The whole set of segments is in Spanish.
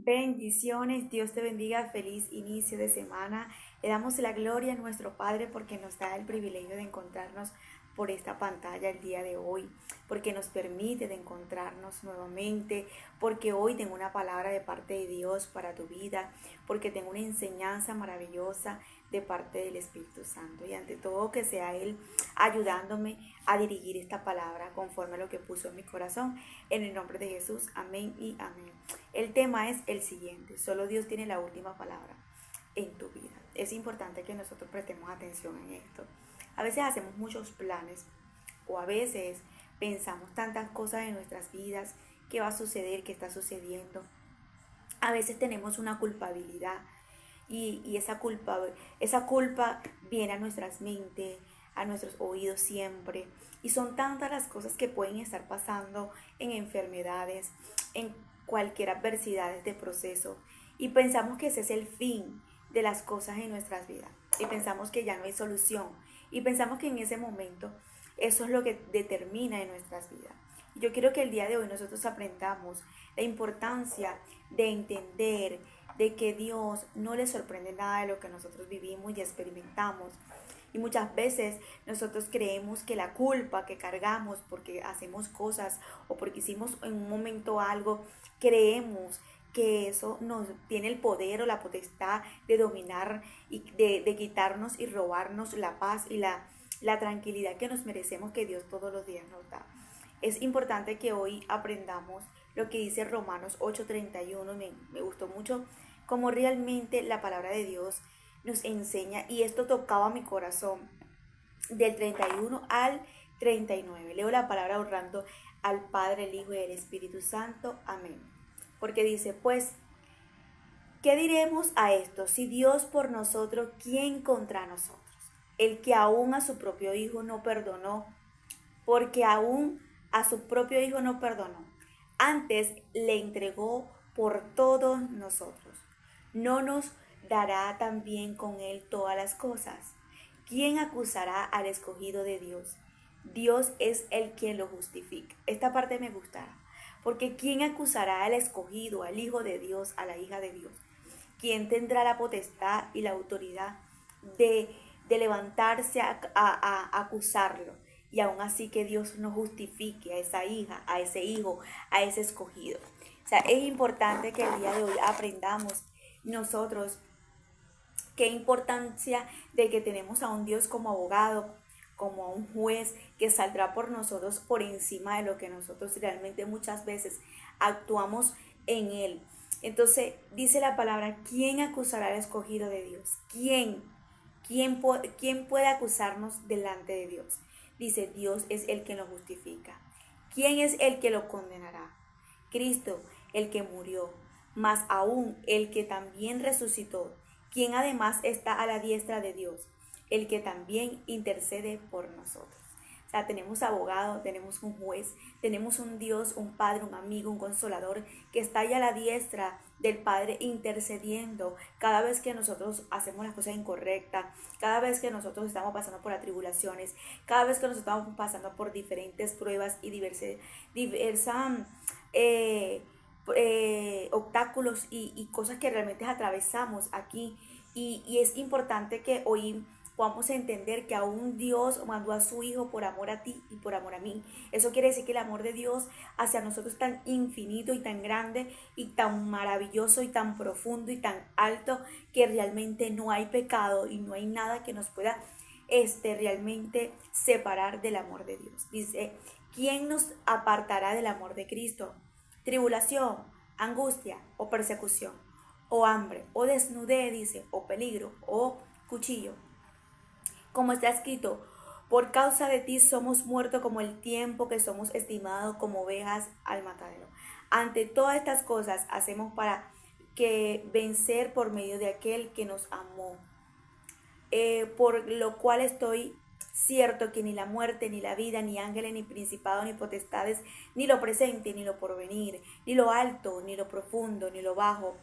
Bendiciones, Dios te bendiga, feliz inicio de semana. Le damos la gloria a nuestro Padre porque nos da el privilegio de encontrarnos por esta pantalla el día de hoy, porque nos permite de encontrarnos nuevamente, porque hoy tengo una palabra de parte de Dios para tu vida, porque tengo una enseñanza maravillosa de parte del Espíritu Santo y ante todo que sea Él ayudándome a dirigir esta palabra conforme a lo que puso en mi corazón. En el nombre de Jesús, amén y amén. El tema es el siguiente: solo Dios tiene la última palabra en tu vida. Es importante que nosotros prestemos atención en esto. A veces hacemos muchos planes o a veces pensamos tantas cosas en nuestras vidas, qué va a suceder, qué está sucediendo. A veces tenemos una culpabilidad y esa culpa viene a nuestras mentes, a nuestros oídos siempre. Y son tantas las cosas que pueden estar pasando en enfermedades, en cualquier adversidad de proceso. Y pensamos que ese es el fin de las cosas en nuestras vidas. Y pensamos que ya no hay solución. Y pensamos que en ese momento eso es lo que determina en nuestras vidas. Y yo quiero que el día de hoy nosotros aprendamos la importancia de entender de que Dios no le sorprende nada de lo que nosotros vivimos y experimentamos. Y muchas veces nosotros creemos que la culpa que cargamos porque hacemos cosas o porque hicimos en un momento algo, creemos que eso nos tiene el poder o la potestad de dominar y de quitarnos y robarnos la paz y la tranquilidad que nos merecemos, que Dios todos los días nos da. Es importante que hoy aprendamos lo que dice Romanos 8:31. Me gustó mucho cómo realmente la palabra de Dios nos enseña, y esto tocaba mi corazón del 31 al 39. Leo la palabra honrando al Padre, el Hijo y el Espíritu Santo. Amén. Porque dice, pues, ¿qué diremos a esto? Si Dios por nosotros, ¿quién contra nosotros? El que aún a su propio Hijo no perdonó, porque aún a su propio Hijo no perdonó, antes le entregó por todos nosotros, ¿no nos dará también con él todas las cosas? ¿Quién acusará al escogido de Dios? Dios es el quien lo justifica. Esta parte me gustará, porque ¿quién acusará al escogido, al Hijo de Dios, a la hija de Dios? ¿Quién tendrá la potestad y la autoridad de levantarse a acusarlo? Y aún así que Dios no justifique a esa hija, a ese hijo, a ese escogido. O sea, es importante que el día de hoy aprendamos nosotros qué importancia de que tenemos a un Dios como abogado, como a un juez que saldrá por nosotros por encima de lo que nosotros realmente muchas veces actuamos en él. Entonces dice la palabra, ¿quién acusará al escogido de Dios? ¿Quién? ¿Quién puede acusarnos delante de Dios? Dice, Dios es el que lo justifica. ¿Quién es el que lo condenará? Cristo, el que murió, más aún el que también resucitó, quien además está a la diestra de Dios, el que también intercede por nosotros. O sea, tenemos abogado, tenemos un juez, tenemos un Dios, un Padre, un amigo, un consolador que está allá a la diestra del Padre intercediendo cada vez que nosotros hacemos las cosas incorrectas, cada vez que nosotros estamos pasando por atribulaciones, cada vez que nosotros estamos pasando por diferentes pruebas y diversas eh, obstáculos y cosas que realmente atravesamos aquí. Y es importante que hoy podamos entender que aún Dios mandó a su Hijo por amor a ti y por amor a mí. Eso quiere decir que el amor de Dios hacia nosotros es tan infinito y tan grande y tan maravilloso y tan profundo y tan alto, que realmente no hay pecado y no hay nada que nos pueda realmente separar del amor de Dios. Dice, ¿quién nos apartará del amor de Cristo? Tribulación, angustia o persecución, o hambre, o desnudez, dice, o peligro, o cuchillo. Como está escrito, por causa de ti somos muertos como el tiempo que somos estimados como ovejas al matadero. Ante todas estas cosas hacemos para que vencer por medio de aquel que nos amó. Por lo cual estoy cierto que ni la muerte, ni la vida, ni ángeles, ni principados, ni potestades, ni lo presente, ni lo porvenir, ni lo alto, ni lo profundo, ni lo bajo,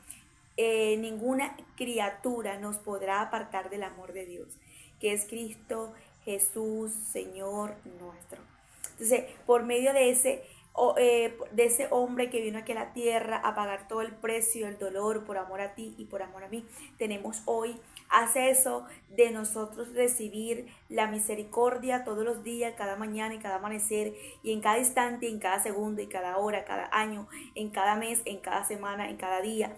ninguna criatura nos podrá apartar del amor de Dios, que es Cristo Jesús, Señor nuestro. Entonces, por medio de ese de ese hombre que vino aquí a la tierra a pagar todo el precio, el dolor por amor a ti y por amor a mí, tenemos hoy acceso de nosotros recibir la misericordia todos los días, cada mañana y cada amanecer, y en cada instante, en cada segundo y cada hora, cada año, en cada mes, en cada semana, en cada día.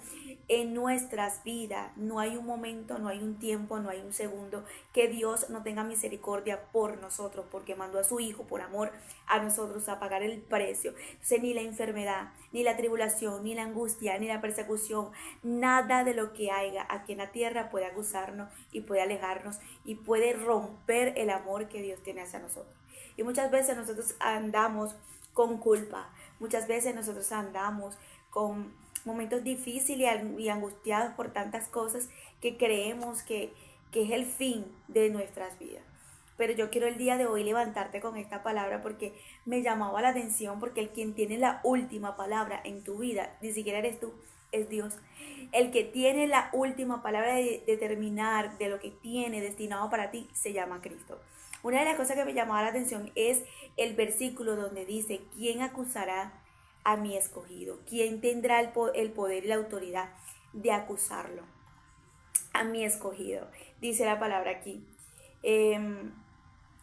En nuestras vidas no hay un momento, no hay un tiempo, no hay un segundo que Dios no tenga misericordia por nosotros, porque mandó a su Hijo por amor a nosotros a pagar el precio. Entonces ni la enfermedad, ni la tribulación, ni la angustia, ni la persecución, nada de lo que haya aquí en la tierra puede acusarnos y puede alejarnos y puede romper el amor que Dios tiene hacia nosotros. Y muchas veces nosotros andamos con culpa, muchas veces nosotros andamos con momentos difíciles y angustiados por tantas cosas que creemos que es el fin de nuestras vidas. Pero yo quiero el día de hoy levantarte con esta palabra porque me llamaba la atención, porque el quien tiene la última palabra en tu vida, ni siquiera eres tú, es Dios. El que tiene la última palabra de determinar de lo que tiene destinado para ti se llama Cristo. Una de las cosas que me llamaba la atención es el versículo donde dice: ¿quién acusará a mi escogido? ¿Quién tendrá el poder y la autoridad de acusarlo? A mi escogido, dice la palabra aquí.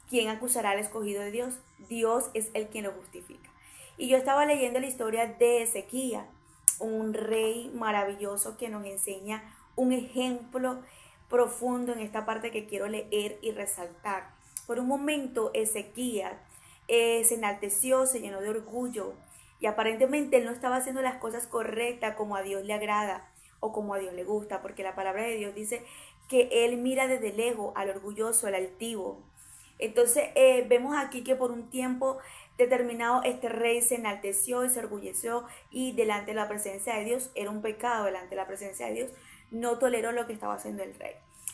¿Quién acusará al escogido de Dios? Dios es el quien lo justifica. Y yo estaba leyendo la historia de Ezequías, un rey maravilloso que nos enseña un ejemplo profundo en esta parte que quiero leer y resaltar. Por un momento Ezequías se enalteció, se llenó de orgullo y aparentemente él no estaba haciendo las cosas correctas como a Dios le agrada o como a Dios le gusta, porque la palabra de Dios dice que él mira desde lejos al orgulloso, al altivo. Entonces vemos aquí que por un tiempo determinado este rey se enalteció y se orgulleció, y delante de la presencia de Dios era un pecado, delante de la presencia de Dios no toleró lo que estaba haciendo el rey.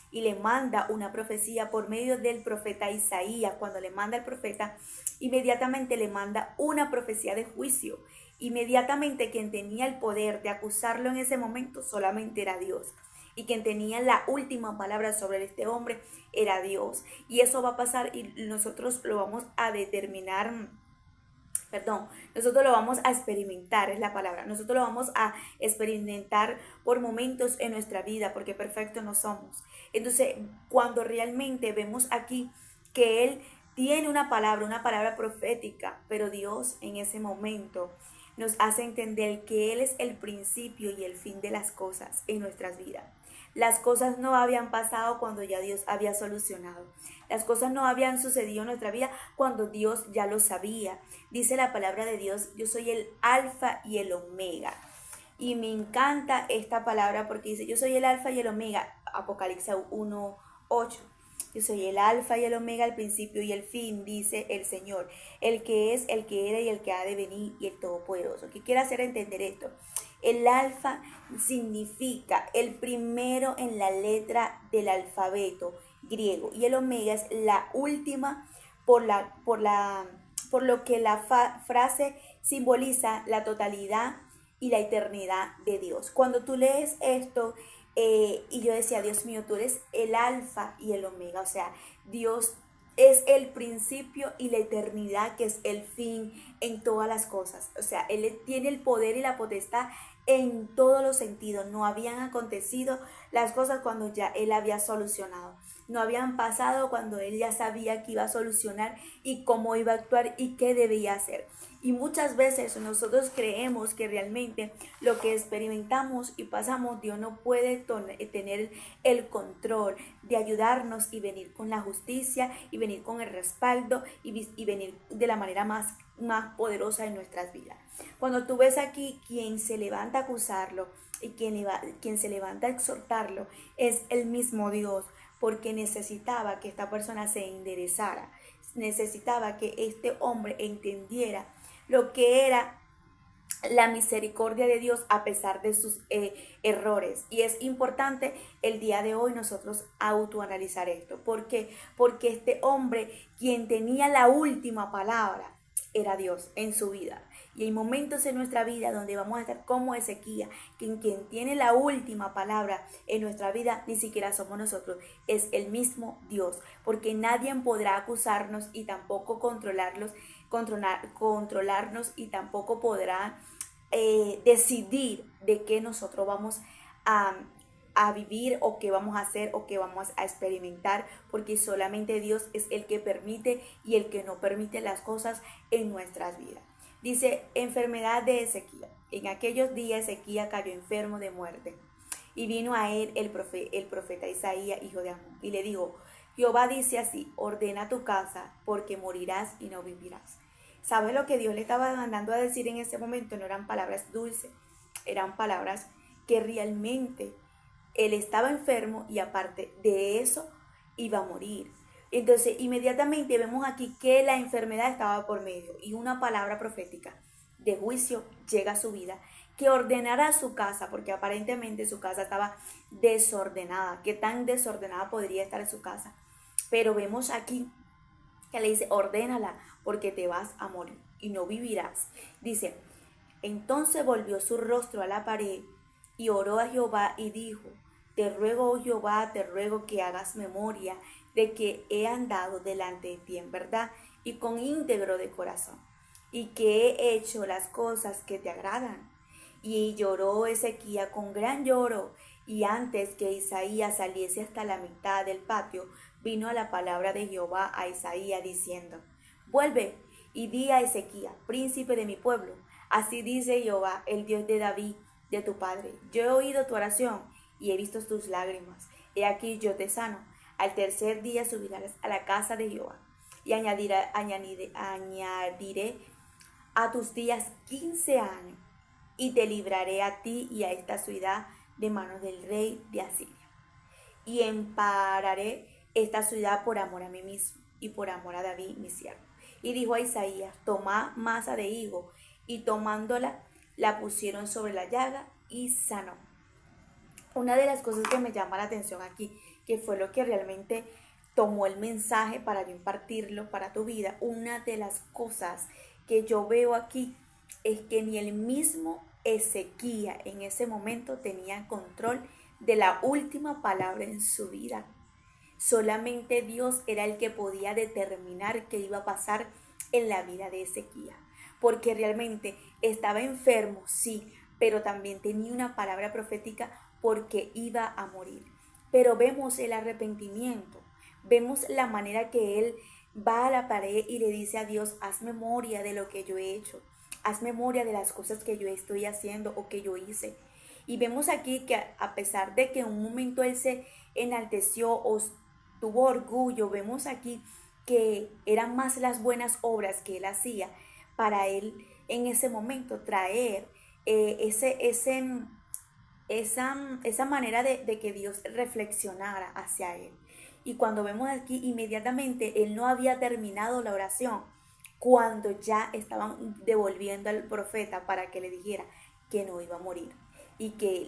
Y le manda una profecía por medio del profeta Isaías. Cuando le manda el profeta, inmediatamente le manda una profecía de juicio. Inmediatamente quien tenía el poder de acusarlo en ese momento solamente era Dios. Y quien tenía la última palabra sobre este hombre era Dios. Y eso va a pasar y nosotros lo vamos a determinar. Nosotros lo vamos a experimentar, es la palabra. Nosotros lo vamos a experimentar por momentos en nuestra vida, porque perfectos no somos. Entonces, cuando realmente vemos aquí que Él tiene una palabra profética, pero Dios en ese momento nos hace entender que Él es el principio y el fin de las cosas en nuestras vidas. Las cosas no habían pasado cuando ya Dios había solucionado. Las cosas no habían sucedido en nuestra vida cuando Dios ya lo sabía. Dice la palabra de Dios: yo soy el alfa y el omega. Y me encanta esta palabra porque dice: yo soy el alfa y el omega. Apocalipsis 1:8. Yo soy el alfa y el omega, el principio y el fin, dice el Señor, el que es, el que era y el que ha de venir, y el todopoderoso. ¿Qué quiere hacer entender esto? El alfa significa el primero en la letra del alfabeto griego, y el omega es la última por lo que la frase simboliza la totalidad y la eternidad de Dios. Cuando tú lees esto, y yo decía: Dios mío, tú eres el alfa y el omega, o sea, Dios es el principio y la eternidad, que es el fin en todas las cosas. O sea, Él tiene el poder y la potestad en todos los sentidos. No habían acontecido las cosas cuando ya Él había solucionado. No habían pasado cuando Él ya sabía que iba a solucionar y cómo iba a actuar y qué debía hacer. Y muchas veces nosotros creemos que realmente lo que experimentamos y pasamos, Dios no puede tener el control de ayudarnos y venir con la justicia y venir con el respaldo y venir de la manera más poderosa en nuestras vidas. Cuando tú ves aquí quien se levanta a acusarlo y quien se levanta a exhortarlo, es el mismo Dios, porque necesitaba que esta persona se enderezara, necesitaba que este hombre entendiera lo que era la misericordia de Dios a pesar de sus errores. Y es importante el día de hoy nosotros autoanalizar esto. ¿Por qué? Porque este hombre, quien tenía la última palabra, era Dios en su vida. Y hay momentos en nuestra vida donde vamos a estar como Ezequías, quien tiene la última palabra en nuestra vida ni siquiera somos nosotros, es el mismo Dios, porque nadie podrá acusarnos y tampoco controlarnos y tampoco podrá decidir de qué nosotros vamos a, a vivir o qué vamos a hacer o qué vamos a experimentar, porque solamente Dios es el que permite y el que no permite las cosas en nuestras vidas. Dice, enfermedad de Ezequiel. En aquellos días Ezequiel cayó enfermo de muerte. Y vino a él el profeta Isaías, hijo de Amón, y le dijo, Jehová dice así, ordena tu casa, porque morirás y no vivirás. ¿Sabes lo que Dios le estaba mandando a decir en ese momento? No eran palabras dulces, eran palabras que realmente él estaba enfermo y aparte de eso iba a morir. Entonces inmediatamente vemos aquí que la enfermedad estaba por medio y una palabra profética de juicio llega a su vida, que ordenara su casa, porque aparentemente su casa estaba desordenada. ¿Qué tan desordenada podría estar su casa? Pero vemos aquí que le dice, ordénala porque te vas a morir y no vivirás. Dice, entonces volvió su rostro a la pared y oró a Jehová y dijo, te ruego, oh Jehová, te ruego que hagas memoria de que he andado delante de ti en verdad y con íntegro de corazón, y que he hecho las cosas que te agradan. Y lloró Ezequiel con gran lloro, y antes que Isaías saliese hasta la mitad del patio, vino la palabra de Jehová a Isaías diciendo, vuelve y di a Ezequiel, príncipe de mi pueblo, así dice Jehová, el Dios de David, de tu padre, yo he oído tu oración y he visto tus lágrimas, he aquí yo te sano. Al tercer día subirás a la casa de Jehová y añadiré a tus días 15 años, y te libraré a ti y a esta ciudad de manos del rey de Asiria. Y empararé esta ciudad por amor a mí mismo y por amor a David mi siervo. Y dijo a Isaías, toma masa de higo, y tomándola, la pusieron sobre la llaga y sanó. Una de las cosas que me llama la atención aquí, que fue lo que realmente tomó el mensaje para yo impartirlo para tu vida, una de las cosas que yo veo aquí es que ni el mismo Ezequiel en ese momento tenía control de la última palabra en su vida. Solamente Dios era el que podía determinar qué iba a pasar en la vida de Ezequiel, porque realmente estaba enfermo, sí, pero también tenía una palabra profética porque iba a morir. Pero vemos el arrepentimiento, vemos la manera que él va a la pared y le dice a Dios, haz memoria de lo que yo he hecho, haz memoria de las cosas que yo estoy haciendo o que yo hice. Y vemos aquí que a pesar de que en un momento él se enalteció o tuvo orgullo, vemos aquí que eran más las buenas obras que él hacía para él en ese momento traer esa manera de que Dios reflexionara hacia él. Y cuando vemos aquí, inmediatamente él no había terminado la oración cuando ya estaban devolviendo al profeta para que le dijera que no iba a morir y que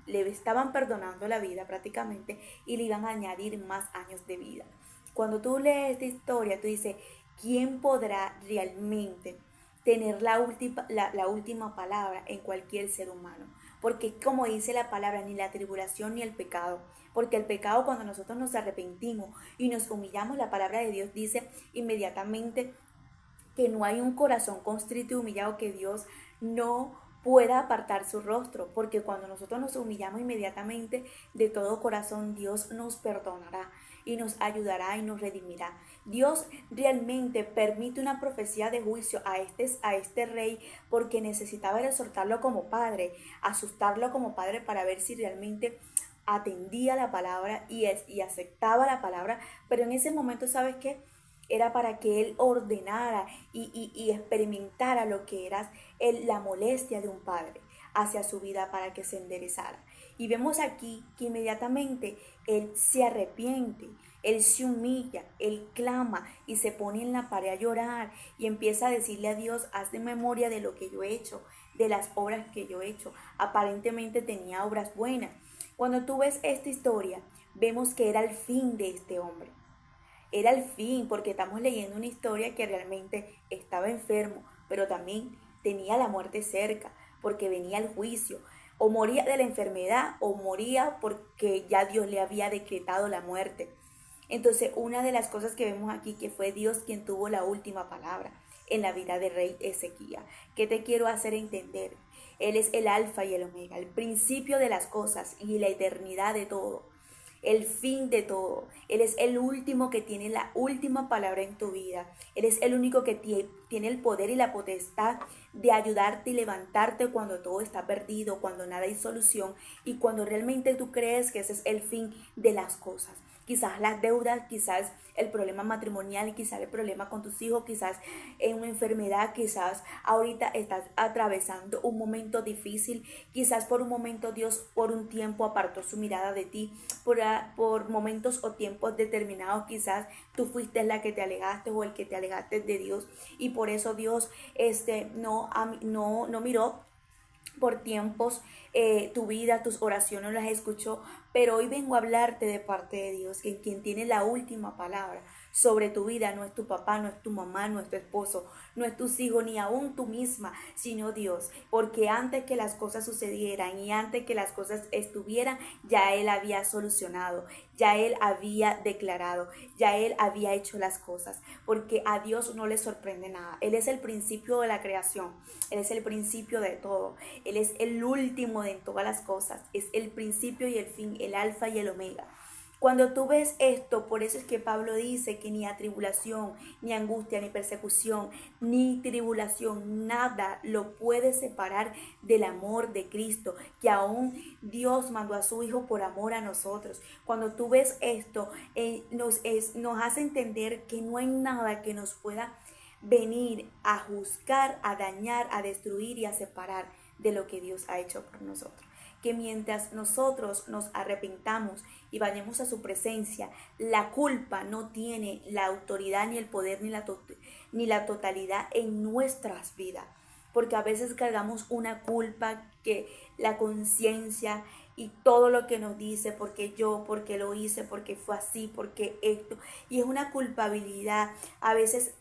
le estaban perdonando la vida prácticamente y le iban a añadir más años de vida. Cuando tú lees esta historia, tú dices, ¿quién podrá realmente tener la última palabra en cualquier ser humano? Porque como dice la palabra, ni la tribulación ni el pecado. Porque el pecado, cuando nosotros nos arrepentimos y nos humillamos, la palabra de Dios dice inmediatamente que no hay un corazón contrito y humillado que Dios no pueda apartar su rostro, porque cuando nosotros nos humillamos inmediatamente de todo corazón, Dios nos perdonará y nos ayudará y nos redimirá. Dios realmente permite una profecía de juicio a este rey porque necesitaba exhortarlo como padre, asustarlo como padre para ver si realmente atendía la palabra y aceptaba la palabra, pero en ese momento, ¿sabes qué? Era para que él ordenara y experimentara lo que era la molestia de un padre hacia su vida para que se enderezara. Y vemos aquí que inmediatamente él se arrepiente, él se humilla, él clama y se pone en la pared a llorar y empieza a decirle a Dios, haz de memoria de lo que yo he hecho, de las obras que yo he hecho. Aparentemente tenía obras buenas. Cuando tú ves esta historia, vemos que era el fin de este hombre. Era el fin, porque estamos leyendo una historia que realmente estaba enfermo, pero también tenía la muerte cerca, porque venía el juicio. O moría de la enfermedad, o moría porque ya Dios le había decretado la muerte. Entonces, una de las cosas que vemos aquí, que fue Dios quien tuvo la última palabra. en la vida del rey Ezequías. ¿Qué te quiero hacer entender? Él es el alfa y el omega, el principio de las cosas y la eternidad de todo, el fin de todo. Él es el último que tiene la última palabra en tu vida. Él es el único que tiene el poder y la potestad de ayudarte y levantarte cuando todo está perdido, cuando nada hay solución y cuando realmente tú crees que ese es el fin de las cosas. Quizás las deudas, quizás el problema matrimonial, quizás el problema con tus hijos, quizás en una enfermedad, quizás ahorita estás atravesando un momento difícil, quizás por un momento Dios por un tiempo apartó su mirada de ti, por momentos o tiempos determinados quizás tú fuiste la que te alejaste o el que te alejaste de Dios y por eso Dios no miró por tiempos tu vida, tus oraciones las escuchó, pero hoy vengo a hablarte de parte de Dios, que quien tiene la última palabra sobre tu vida no es tu papá, no es tu mamá, no es tu esposo, no es tus hijos, ni aún tú misma, sino Dios, porque antes que las cosas sucedieran y antes que las cosas estuvieran, ya Él había solucionado, ya Él había declarado, ya Él había hecho las cosas, porque a Dios no le sorprende nada. Él es el principio de la creación, Él es el principio de todo, Él es el último de todas las cosas, es el principio y el fin, el alfa y el omega. Cuando tú ves esto, por eso es que Pablo dice que ni atribulación, ni angustia, ni persecución, ni tribulación, nada lo puede separar del amor de Cristo, que aún Dios mandó a su Hijo por amor a nosotros. Cuando tú ves esto, nos hace entender que no hay nada que nos pueda venir a juzgar, a dañar, a destruir y a separar de lo que Dios ha hecho por nosotros. Que mientras nosotros nos arrepentamos y vayamos a su presencia, la culpa no tiene la autoridad ni el poder ni la totalidad en nuestras vidas. Porque a veces cargamos una culpa que la conciencia y todo lo que nos dice, porque yo, porque lo hice, porque fue así, porque esto. Y es una culpabilidad. A veces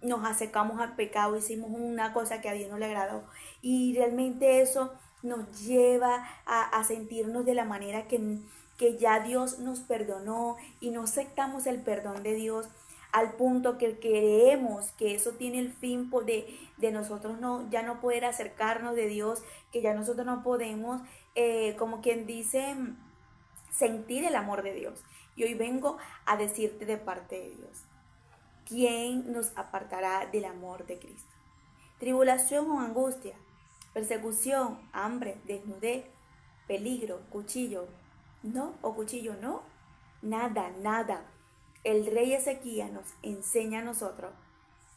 nos acercamos al pecado, hicimos una cosa que a Dios no le agradó. Y realmente eso nos lleva a sentirnos de la manera que ya Dios nos perdonó y no aceptamos el perdón de Dios al punto que creemos que eso tiene el fin de nosotros ya no poder acercarnos de Dios, que ya nosotros no podemos, como quien dice, sentir el amor de Dios. Y hoy vengo a decirte de parte de Dios, ¿quién nos apartará del amor de Cristo? Tribulación o angustia, persecución, hambre, desnudez, peligro, cuchillo, no, o cuchillo, no, nada, nada. El rey Ezequías nos enseña a nosotros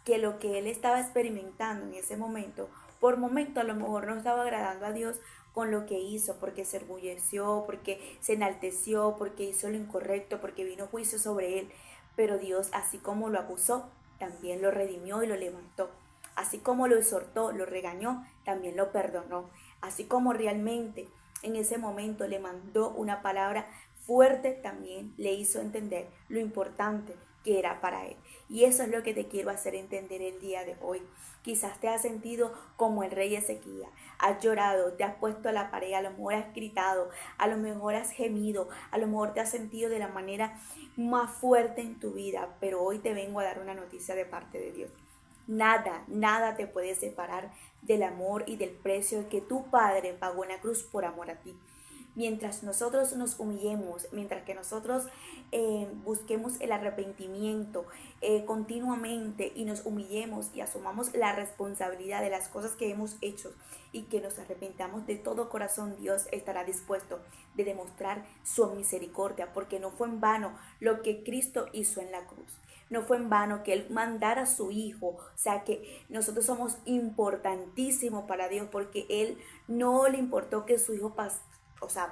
que lo que él estaba experimentando en ese momento, por momento a lo mejor no estaba agradando a Dios con lo que hizo, porque se orgulleció, porque se enalteció, porque hizo lo incorrecto, porque vino juicio sobre él. Pero Dios, así como lo acusó, también lo redimió y lo levantó. Así como lo exhortó, lo regañó, también lo perdonó. Así como realmente en ese momento le mandó una palabra fuerte, también le hizo entender lo importante que era para él. Y eso es lo que te quiero hacer entender el día de hoy. Quizás te has sentido como el rey Ezequías, has llorado, te has puesto a la pared, a lo mejor has gritado, a lo mejor has gemido, a lo mejor te has sentido de la manera más fuerte en tu vida, pero hoy te vengo a dar una noticia de parte de Dios. Nada, nada te puede separar del amor y del precio que tu Padre pagó en la cruz por amor a ti. Mientras nosotros nos humillemos, mientras que nosotros busquemos el arrepentimiento continuamente y nos humillemos y asumamos la responsabilidad de las cosas que hemos hecho y que nos arrepentamos de todo corazón, Dios estará dispuesto de demostrar su misericordia, porque no fue en vano lo que Cristo hizo en la cruz. No fue en vano que Él mandara a su Hijo. O sea que nosotros somos importantísimos para Dios, porque Él no le importó que su Hijo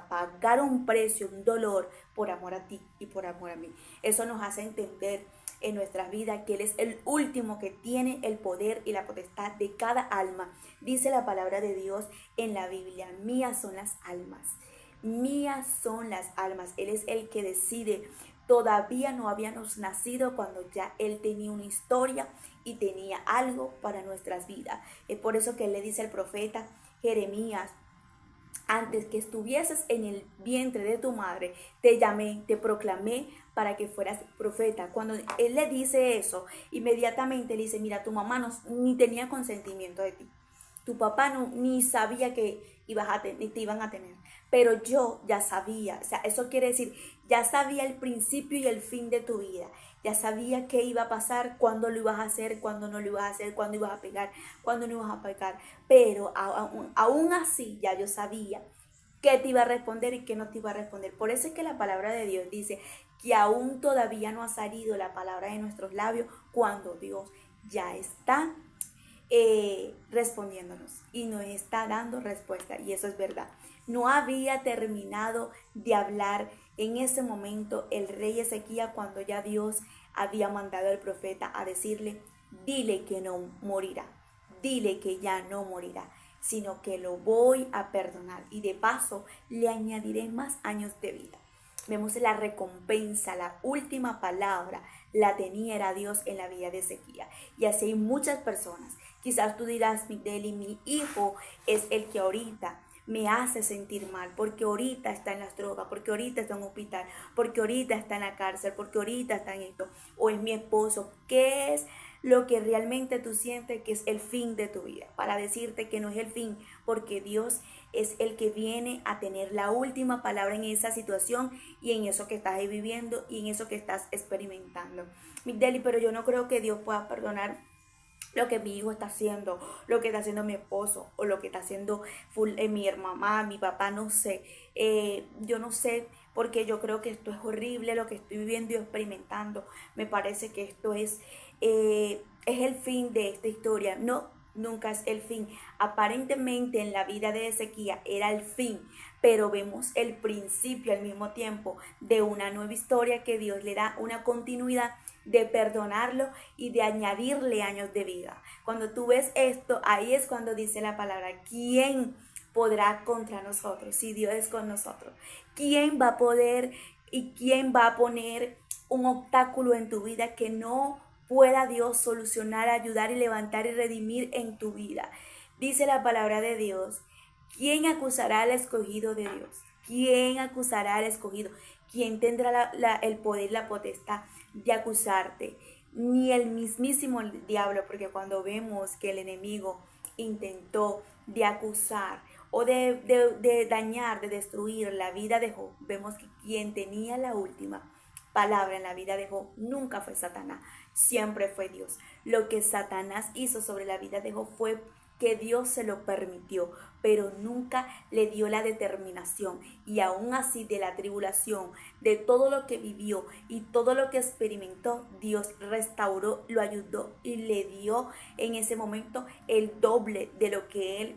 pagar un precio, un dolor por amor a ti y por amor a mí. Eso nos hace entender en nuestras vidas que Él es el último que tiene el poder y la potestad de cada alma. Dice la palabra de Dios en la Biblia: mías son las almas, mías son las almas. Él es el que decide. Todavía no habíamos nacido cuando ya Él tenía una historia y tenía algo para nuestras vidas. Es por eso que Él le dice al profeta Jeremías: antes que estuvieses en el vientre de tu madre, te llamé, te proclamé para que fueras profeta. Cuando él le dice eso, inmediatamente le dice, mira, tu mamá no, ni tenía consentimiento de ti. Tu papá no, ni sabía que te iban a tener. Pero yo ya sabía, o sea, eso quiere decir, ya sabía el principio y el fin de tu vida. Ya sabía qué iba a pasar, cuándo lo ibas a hacer, cuándo no lo ibas a hacer, cuándo ibas a pegar, cuándo no ibas a pegar. Pero aún así ya yo sabía qué te iba a responder y qué no te iba a responder. Por eso es que la palabra de Dios dice que aún todavía no ha salido la palabra de nuestros labios cuando Dios ya está respondiéndonos y nos está dando respuesta, y eso es verdad. No había terminado de hablar en ese momento el rey Ezequías cuando ya Dios había mandado al profeta a decirle, dile que no morirá, dile que ya no morirá, sino que lo voy a perdonar y de paso le añadiré más años de vida. Vemos la recompensa, la última palabra la tenía era Dios en la vida de Ezequías. Y así hay muchas personas. Quizás tú dirás, Migdeli, mi hijo es el que ahorita me hace sentir mal, porque ahorita está en las drogas, porque ahorita está en un hospital, porque ahorita está en la cárcel, porque ahorita está en esto, o es mi esposo. ¿Qué es lo que realmente tú sientes que es el fin de tu vida? Para decirte que no es el fin, porque Dios es el que viene a tener la última palabra en esa situación y en eso que estás viviendo y en eso que estás experimentando. Migdeli, pero yo no creo que Dios pueda perdonar lo que mi hijo está haciendo, lo que está haciendo mi esposo o lo que está haciendo mi mamá, mi papá, no sé. Yo no sé porque yo creo que esto es horrible lo que estoy viviendo y experimentando. Me parece que esto es el fin de esta historia. No, nunca es el fin. Aparentemente en la vida de Ezequías era el fin, pero vemos el principio al mismo tiempo de una nueva historia que Dios le da una continuidad de perdonarlo y de añadirle años de vida. Cuando tú ves esto, ahí es cuando dice la palabra, ¿quién podrá contra nosotros si Dios es con nosotros? ¿Quién va a poder y quién va a poner un obstáculo en tu vida que no pueda Dios solucionar, ayudar y levantar y redimir en tu vida? Dice la palabra de Dios, ¿quién acusará al escogido de Dios? ¿Quién acusará al escogido? ¿Quién tendrá el poder, la potestad de acusarte? Ni el mismísimo diablo, porque cuando vemos que el enemigo intentó de acusar o de dañar, de destruir la vida de Job, vemos que quien tenía la última palabra en la vida de Job nunca fue Satanás, siempre fue Dios. Lo que Satanás hizo sobre la vida de Job fue que Dios se lo permitió, pero nunca le dio la determinación. Y aún así, de la tribulación, de todo lo que vivió y todo lo que experimentó, Dios restauró, lo ayudó y le dio en ese momento el doble de lo que él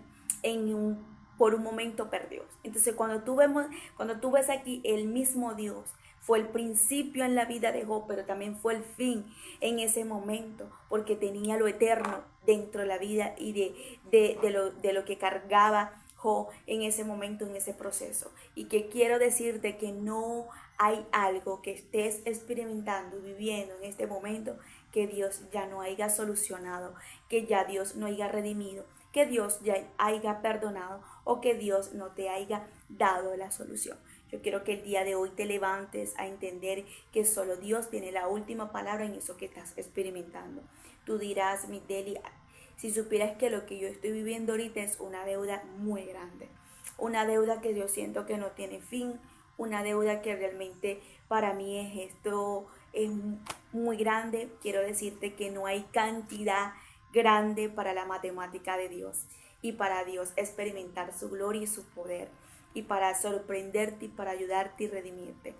por un momento perdió. Entonces cuando tú ves aquí el mismo Dios, fue el principio en la vida de Job, pero también fue el fin en ese momento, porque tenía lo eterno dentro de la vida y de lo que cargaba Job en ese momento, en ese proceso. Y que quiero decirte que no hay algo que estés experimentando y viviendo en este momento que Dios ya no haya solucionado, que ya Dios no haya redimido, que Dios ya haya perdonado o que Dios no te haya dado la solución. Yo quiero que el día de hoy te levantes a entender que solo Dios tiene la última palabra en eso que estás experimentando. Tú dirás, Migdeli, si supieras que lo que yo estoy viviendo ahorita es una deuda muy grande, una deuda que yo siento que no tiene fin, una deuda que realmente para mí es muy grande. Quiero decirte que no hay cantidad grande para la matemática de Dios y para Dios experimentar su gloria y su poder y para sorprenderte y para ayudarte y redimirte.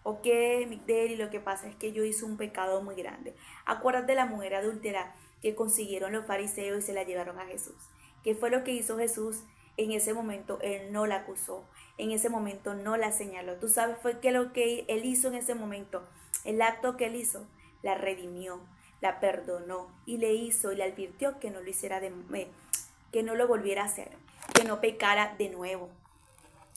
Ok, Migdeli, lo que pasa es que yo hice un pecado muy grande. Acuérdate de la mujer adúltera que consiguieron los fariseos y se la llevaron a Jesús. ¿Qué fue lo que hizo Jesús? En ese momento él no la acusó, en ese momento no la señaló. Tú sabes fue que lo que él hizo en ese momento, el acto que él hizo, la redimió, la perdonó y le hizo y le advirtió que no lo hiciera que no lo volviera a hacer, que no pecara de nuevo.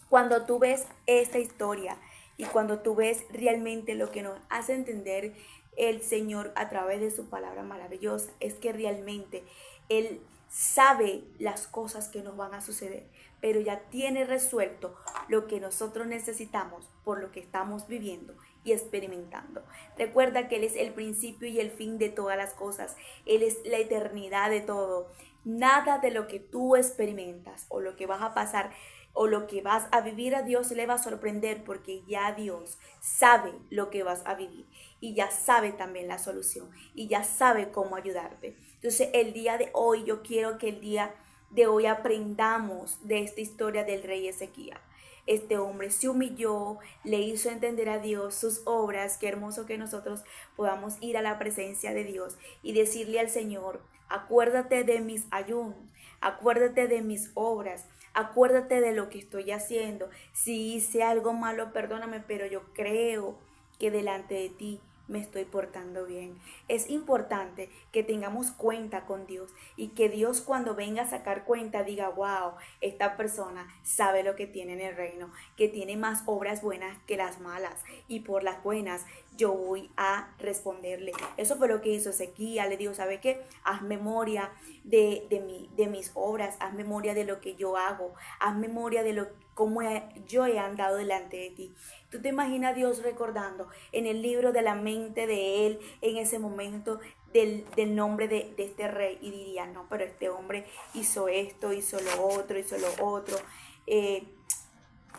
Cuando tú ves esta historia y cuando tú ves realmente lo que nos hace entender el Señor a través de su palabra maravillosa, es que realmente Él sabe las cosas que nos van a suceder, pero ya tiene resuelto lo que nosotros necesitamos por lo que estamos viviendo y experimentando. Recuerda que Él es el principio y el fin de todas las cosas. Él es la eternidad de todo. Nada de lo que tú experimentas o lo que vas a pasar o lo que vas a vivir, a Dios le va a sorprender, porque ya Dios sabe lo que vas a vivir y ya sabe también la solución y ya sabe cómo ayudarte. Entonces el día de hoy, yo quiero que el día de hoy aprendamos de esta historia del rey Ezequías. Este hombre se humilló, le hizo entender a Dios sus obras. Qué hermoso que nosotros podamos ir a la presencia de Dios y decirle al Señor: acuérdate de mis ayunos, acuérdate de mis obras, acuérdate de lo que estoy haciendo. Si hice algo malo, perdóname, pero yo creo que delante de ti me estoy portando bien. Es importante que tengamos cuenta con Dios y que Dios, cuando venga a sacar cuenta, diga: wow, esta persona sabe lo que tiene en el reino, que tiene más obras buenas que las malas, y por las buenas yo voy a responderle. Eso fue lo que hizo Ezequías. Le dijo: ¿sabe qué? Haz memoria de mis obras, haz memoria de lo que yo hago, haz memoria de cómo yo he andado delante de ti. Tú te imaginas a Dios recordando en el libro de la mente de Él, en ese momento, del nombre de este rey, y diría: no, pero este hombre hizo esto, hizo lo otro, hizo lo otro.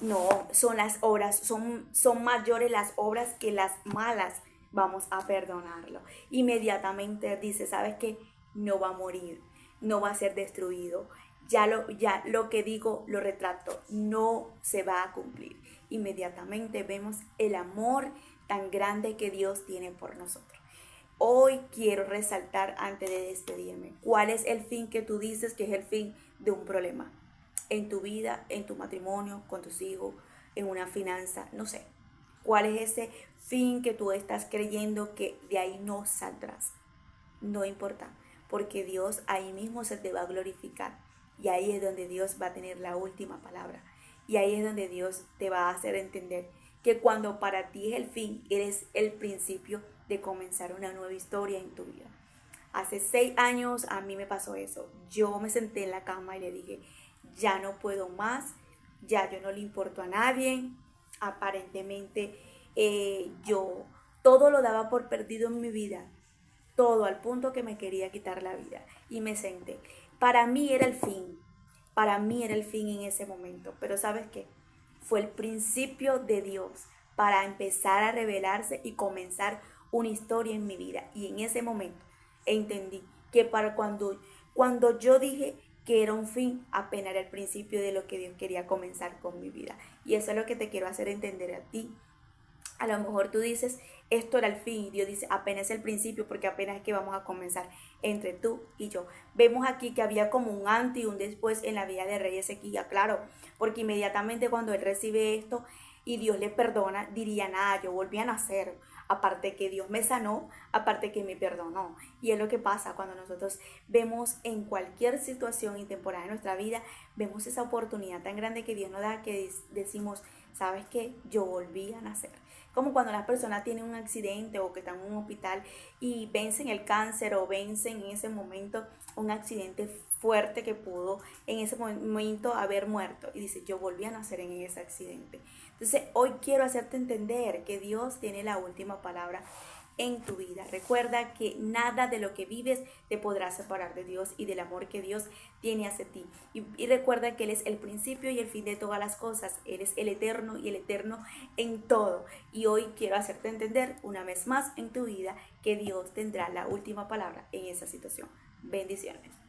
No, son las obras, son mayores las obras que las malas. Vamos a perdonarlo. Inmediatamente dice: ¿sabes qué? No va a morir, no va a ser destruido. Ya lo que digo lo retrato, no se va a cumplir. Inmediatamente vemos el amor tan grande que Dios tiene por nosotros. Hoy quiero resaltar, antes de despedirme, ¿cuál es el fin que tú dices que es el fin de un problema? En tu vida, en tu matrimonio, con tus hijos, en una finanza, no sé. ¿Cuál es ese fin que tú estás creyendo que de ahí no saldrás? No importa, porque Dios ahí mismo se te va a glorificar. Y ahí es donde Dios va a tener la última palabra. Y ahí es donde Dios te va a hacer entender que cuando para ti es el fin, eres el principio de comenzar una nueva historia en tu vida. Hace 6 años a mí me pasó eso. Yo me senté en la cama y le dije: ya no puedo más, ya yo no le importo a nadie. Aparentemente yo todo lo daba por perdido en mi vida, todo, al punto que me quería quitar la vida. Y me senté. Para mí era el fin, para mí era el fin en ese momento. Pero ¿sabes qué? Fue el principio de Dios para empezar a revelarse y comenzar una historia en mi vida. Y en ese momento entendí que para cuando yo dije que era un fin, apenas era el principio de lo que Dios quería comenzar con mi vida. Y eso es lo que te quiero hacer entender a ti. A lo mejor tú dices: esto era el fin, y Dios dice: apenas es el principio, porque apenas es que vamos a comenzar entre tú y yo. Vemos aquí que había como un antes y un después en la vida de rey Ezequías, claro, porque inmediatamente cuando él recibe esto y Dios le perdona, diría: nada, yo volví a nacer, aparte que Dios me sanó, aparte que me perdonó. Y es lo que pasa cuando nosotros vemos en cualquier situación y temporada de nuestra vida, vemos esa oportunidad tan grande que Dios nos da, que decimos: ¿sabes qué? Yo volví a nacer. Como cuando las personas tienen un accidente o que están en un hospital y vencen el cáncer, o vencen en ese momento un accidente fuerte que pudo en ese momento haber muerto, y dice: yo volví a nacer en ese accidente. Entonces hoy quiero hacerte entender que Dios tiene la última palabra en tu vida. Recuerda que nada de lo que vives te podrá separar de Dios y del amor que Dios tiene hacia ti. Y recuerda que Él es el principio y el fin de todas las cosas. Él es el eterno y el eterno en todo. Y hoy quiero hacerte entender una vez más en tu vida que Dios tendrá la última palabra en esa situación. Bendiciones.